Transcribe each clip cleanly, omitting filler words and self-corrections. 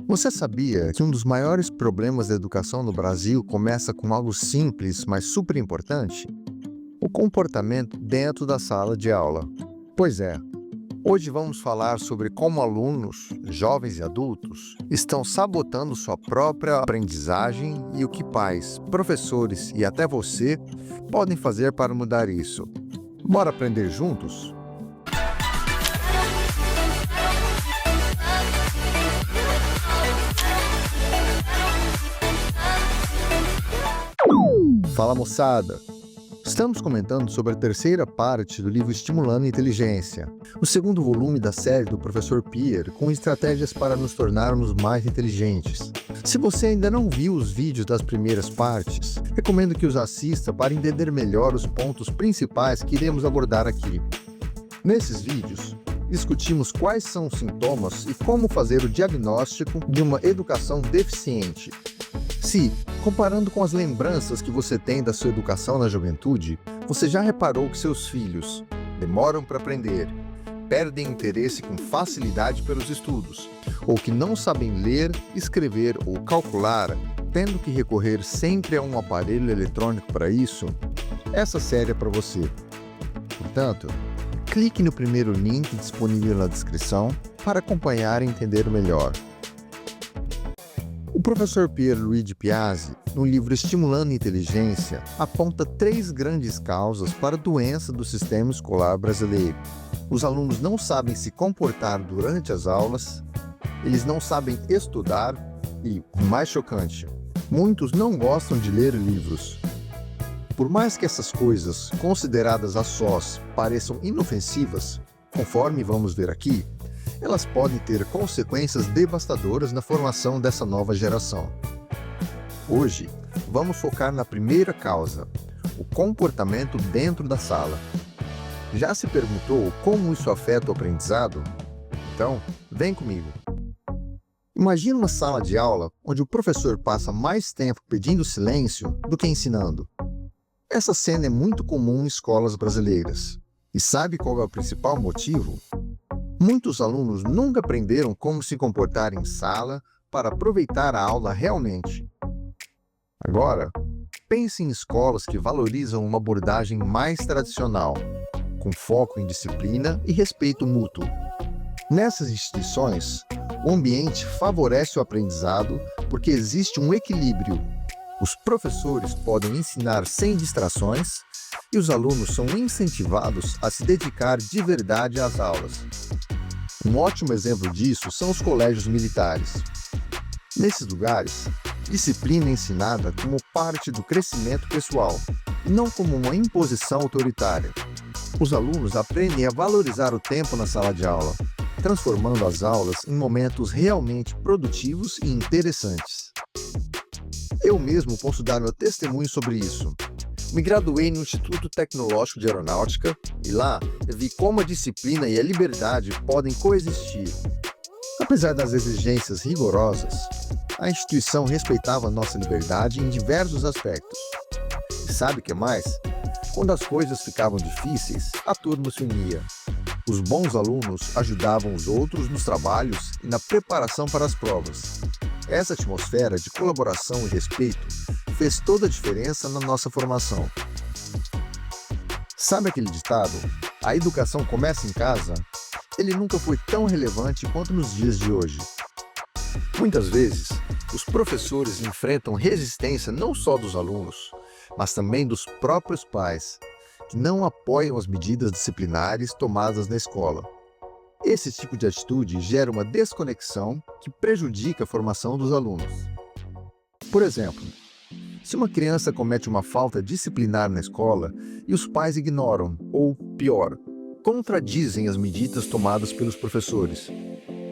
Você sabia que um dos maiores problemas da educação no Brasil começa com algo simples, mas super importante? O comportamento dentro da sala de aula. Pois é, hoje vamos falar sobre como alunos, jovens e adultos, estão sabotando sua própria aprendizagem e o que pais, professores e até você podem fazer para mudar isso. Bora aprender juntos? Fala, moçada! Estamos comentando sobre a terceira parte do livro Estimulando a Inteligência, o segundo volume da série do Professor Pierre, com estratégias para nos tornarmos mais inteligentes. Se você ainda não viu os vídeos das primeiras partes, recomendo que os assista para entender melhor os pontos principais que iremos abordar aqui. Nesses vídeos, discutimos quais são os sintomas e como fazer o diagnóstico de uma educação deficiente. Se, comparando com as lembranças que você tem da sua educação na juventude, você já reparou que seus filhos demoram para aprender, perdem interesse com facilidade pelos estudos, ou que não sabem ler, escrever ou calcular, tendo que recorrer sempre a um aparelho eletrônico para isso? Essa série é para você. Portanto, clique no primeiro link disponível na descrição para acompanhar e entender melhor. O professor Pierluigi Piazzi, no livro Estimulando a Inteligência, aponta 3 grandes causas para a doença do sistema escolar brasileiro. Os alunos não sabem se comportar durante as aulas, eles não sabem estudar e, o mais chocante, muitos não gostam de ler livros. Por mais que essas coisas, consideradas a sós, pareçam inofensivas, conforme vamos ver aqui, elas podem ter consequências devastadoras na formação dessa nova geração. Hoje, vamos focar na primeira causa, o comportamento dentro da sala. Já se perguntou como isso afeta o aprendizado? Então, vem comigo. Imagine uma sala de aula onde o professor passa mais tempo pedindo silêncio do que ensinando. Essa cena é muito comum em escolas brasileiras. E sabe qual é o principal motivo? Muitos alunos nunca aprenderam como se comportar em sala para aproveitar a aula realmente. Agora, pense em escolas que valorizam uma abordagem mais tradicional, com foco em disciplina e respeito mútuo. Nessas instituições, o ambiente favorece o aprendizado porque existe um equilíbrio. Os professores podem ensinar sem distrações e os alunos são incentivados a se dedicar de verdade às aulas. Um ótimo exemplo disso são os colégios militares. Nesses lugares, disciplina é ensinada como parte do crescimento pessoal, e não como uma imposição autoritária. Os alunos aprendem a valorizar o tempo na sala de aula, transformando as aulas em momentos realmente produtivos e interessantes. Eu mesmo posso dar meu testemunho sobre isso. Me graduei no Instituto Tecnológico de Aeronáutica e lá vi como a disciplina e a liberdade podem coexistir. Apesar das exigências rigorosas, a instituição respeitava nossa liberdade em diversos aspectos. E sabe o que mais? Quando as coisas ficavam difíceis, a turma se unia. Os bons alunos ajudavam os outros nos trabalhos e na preparação para as provas. Essa atmosfera de colaboração e respeito fez toda a diferença na nossa formação. Sabe aquele ditado? A educação começa em casa? Ele nunca foi tão relevante quanto nos dias de hoje. Muitas vezes, os professores enfrentam resistência não só dos alunos, mas também dos próprios pais, que não apoiam as medidas disciplinares tomadas na escola. Esse tipo de atitude gera uma desconexão que prejudica a formação dos alunos. Por exemplo, se uma criança comete uma falta disciplinar na escola e os pais ignoram, ou pior, contradizem as medidas tomadas pelos professores,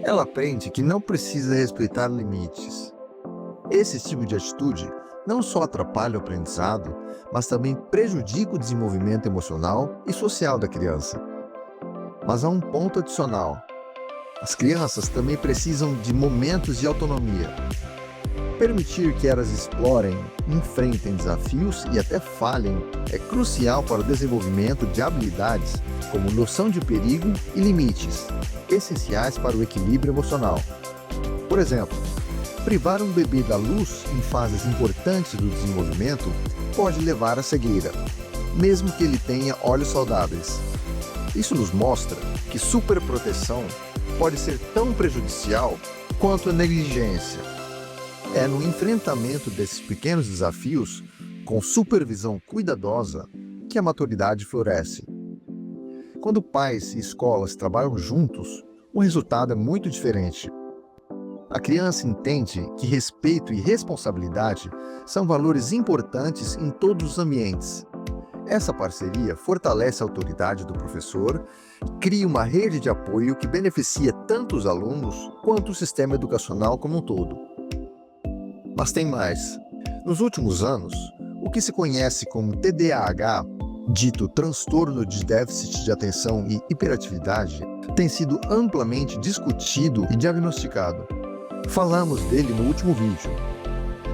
ela aprende que não precisa respeitar limites. Esse tipo de atitude não só atrapalha o aprendizado, mas também prejudica o desenvolvimento emocional e social da criança. Mas há um ponto adicional. As crianças também precisam de momentos de autonomia. Permitir que elas explorem, enfrentem desafios e até falhem é crucial para o desenvolvimento de habilidades como noção de perigo e limites, essenciais para o equilíbrio emocional. Por exemplo, privar um bebê da luz em fases importantes do desenvolvimento pode levar à cegueira, mesmo que ele tenha olhos saudáveis. Isso nos mostra que superproteção pode ser tão prejudicial quanto a negligência. É no enfrentamento desses pequenos desafios, com supervisão cuidadosa, que a maturidade floresce. Quando pais e escolas trabalham juntos, o resultado é muito diferente. A criança entende que respeito e responsabilidade são valores importantes em todos os ambientes. Essa parceria fortalece a autoridade do professor e cria uma rede de apoio que beneficia tanto os alunos quanto o sistema educacional como um todo. Mas tem mais. Nos últimos anos, o que se conhece como TDAH, dito transtorno de déficit de atenção e hiperatividade, tem sido amplamente discutido e diagnosticado. Falamos dele no último vídeo.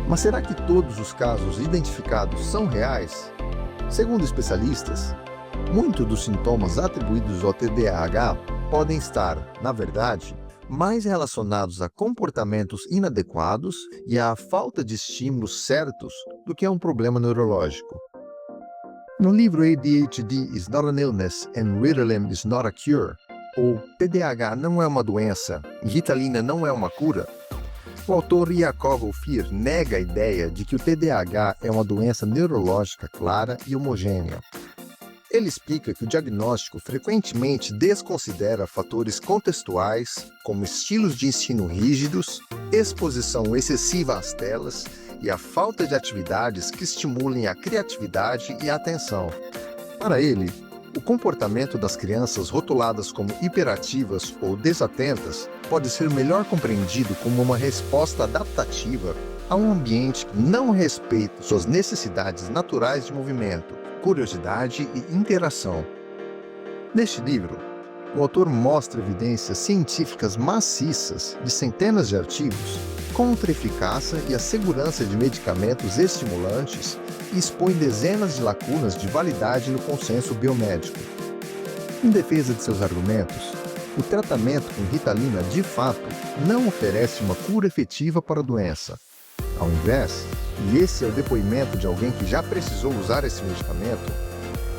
Mas será que todos os casos identificados são reais? Segundo especialistas, muitos dos sintomas atribuídos ao TDAH podem estar, na verdade, mais relacionados a comportamentos inadequados e à falta de estímulos certos do que a um problema neurológico. No livro ADHD is not an illness and Ritalin is not a cure, ou TDAH não é uma doença e Ritalina não é uma cura, o autor Yakov Ophir nega a ideia de que o TDAH é uma doença neurológica clara e homogênea. Ele explica que o diagnóstico frequentemente desconsidera fatores contextuais, como estilos de ensino rígidos, exposição excessiva às telas e a falta de atividades que estimulem a criatividade e a atenção. Para ele, o comportamento das crianças rotuladas como hiperativas ou desatentas pode ser melhor compreendido como uma resposta adaptativa a um ambiente que não respeita suas necessidades naturais de movimento, curiosidade e interação. Neste livro, o autor mostra evidências científicas maciças de centenas de artigos contra a eficácia e a segurança de medicamentos estimulantes e expõe dezenas de lacunas de validade no consenso biomédico. Em defesa de seus argumentos, o tratamento com Ritalina, de fato, não oferece uma cura efetiva para a doença. Ao invés, e esse é o depoimento de alguém que já precisou usar esse medicamento,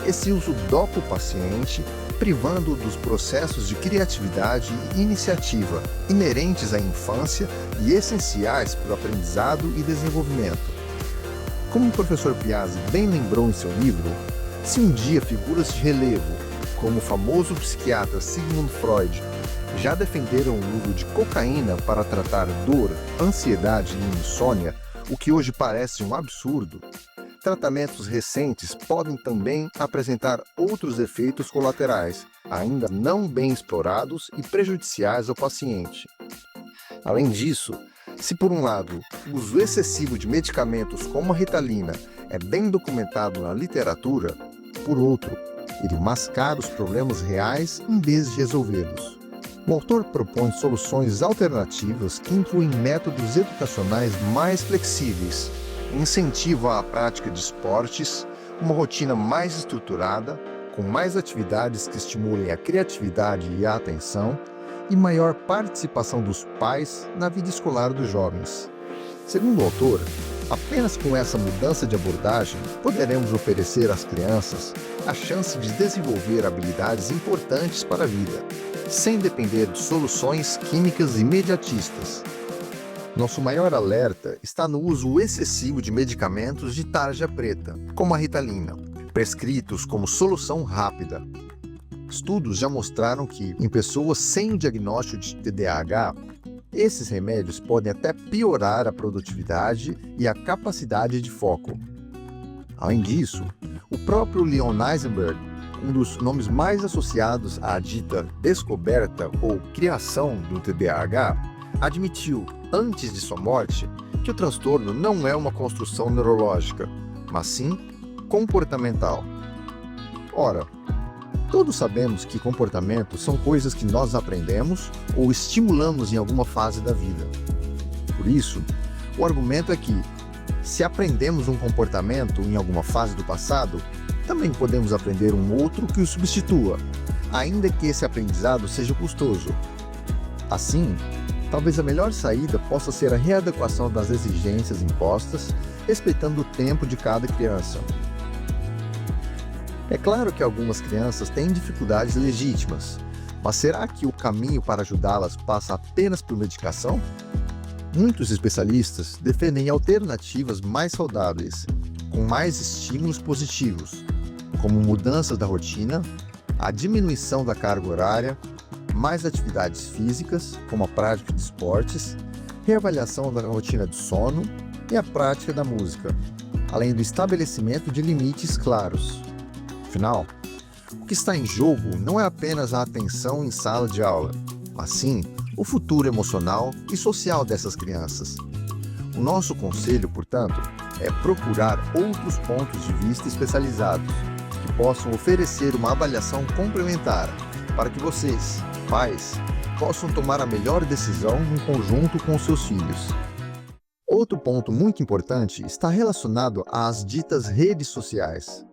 esse uso dopa o paciente, privando-o dos processos de criatividade e iniciativa inerentes à infância e essenciais para o aprendizado e desenvolvimento. Como o professor Piazzi bem lembrou em seu livro, se um dia figuras de relevo, como o famoso psiquiatra Sigmund Freud, já defenderam o uso de cocaína para tratar dor, ansiedade e insônia, o que hoje parece um absurdo, tratamentos recentes podem também apresentar outros efeitos colaterais, ainda não bem explorados e prejudiciais ao paciente. Além disso, se por um lado, o uso excessivo de medicamentos como a Ritalina é bem documentado na literatura, por outro, ele mascara os problemas reais em vez de resolvê-los. O autor propõe soluções alternativas que incluem métodos educacionais mais flexíveis, incentivo à prática de esportes, uma rotina mais estruturada, com mais atividades que estimulem a criatividade e a atenção, e maior participação dos pais na vida escolar dos jovens. Segundo o autor, apenas com essa mudança de abordagem poderemos oferecer às crianças a chance de desenvolver habilidades importantes para a vida, sem depender de soluções químicas imediatistas. Nosso maior alerta está no uso excessivo de medicamentos de tarja preta, como a Ritalina, prescritos como solução rápida. Estudos já mostraram que, em pessoas sem o diagnóstico de TDAH, esses remédios podem até piorar a produtividade e a capacidade de foco. Além disso, o próprio Leon Eisenberg, um dos nomes mais associados à dita descoberta ou criação do TDAH, admitiu, antes de sua morte, que o transtorno não é uma construção neurológica, mas sim comportamental. Ora, todos sabemos que comportamentos são coisas que nós aprendemos ou estimulamos em alguma fase da vida. Por isso, o argumento é que, se aprendemos um comportamento em alguma fase do passado, também podemos aprender um outro que o substitua, ainda que esse aprendizado seja custoso. Assim, Talvez a melhor saída possa ser a readequação das exigências impostas, respeitando o tempo de cada criança. É claro que algumas crianças têm dificuldades legítimas, mas será que o caminho para ajudá-las passa apenas por medicação? Muitos especialistas defendem alternativas mais saudáveis, com mais estímulos positivos, como mudanças da rotina, a diminuição da carga horária, mais atividades físicas, como a prática de esportes, reavaliação da rotina de sono e a prática da música, além do estabelecimento de limites claros. Afinal, o que está em jogo não é apenas a atenção em sala de aula, mas sim o futuro emocional e social dessas crianças. O nosso conselho, portanto, é procurar outros pontos de vista especializados que possam oferecer uma avaliação complementar para que vocês, pais, possam tomar a melhor decisão em conjunto com seus filhos. Outro ponto muito importante está relacionado às ditas redes sociais.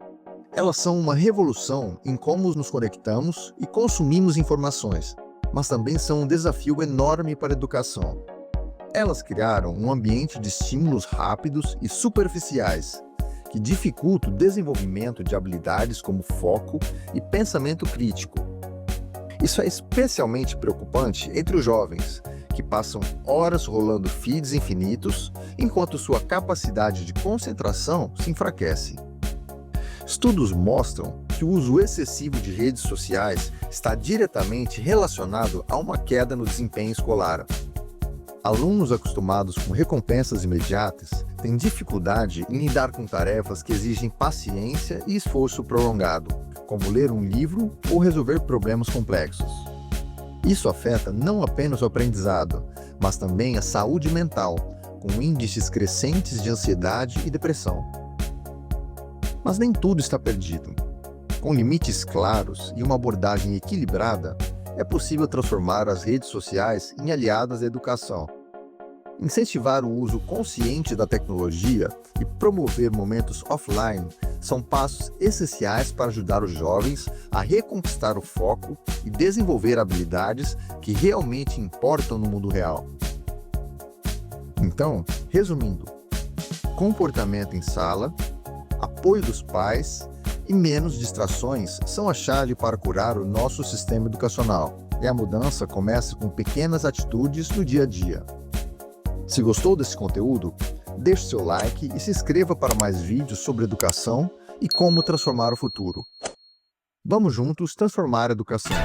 Elas são uma revolução em como nos conectamos e consumimos informações, mas também são um desafio enorme para a educação. Elas criaram um ambiente de estímulos rápidos e superficiais, que dificulta o desenvolvimento de habilidades como foco e pensamento crítico. Isso é especialmente preocupante entre os jovens, que passam horas rolando feeds infinitos, enquanto sua capacidade de concentração se enfraquece. Estudos mostram que o uso excessivo de redes sociais está diretamente relacionado a uma queda no desempenho escolar. Alunos acostumados com recompensas imediatas têm dificuldade em lidar com tarefas que exigem paciência e esforço prolongado, como ler um livro ou resolver problemas complexos. Isso afeta não apenas o aprendizado, mas também a saúde mental, com índices crescentes de ansiedade e depressão. Mas nem tudo está perdido. Com limites claros e uma abordagem equilibrada, é possível transformar as redes sociais em aliadas da educação. Incentivar o uso consciente da tecnologia e promover momentos offline são passos essenciais para ajudar os jovens a reconquistar o foco e desenvolver habilidades que realmente importam no mundo real. Então, resumindo, comportamento em sala, apoio dos pais e menos distrações são a chave para curar o nosso sistema educacional. E a mudança começa com pequenas atitudes no dia a dia. Se gostou desse conteúdo, deixe seu like e se inscreva para mais vídeos sobre educação e como transformar o futuro. Vamos juntos transformar a educação.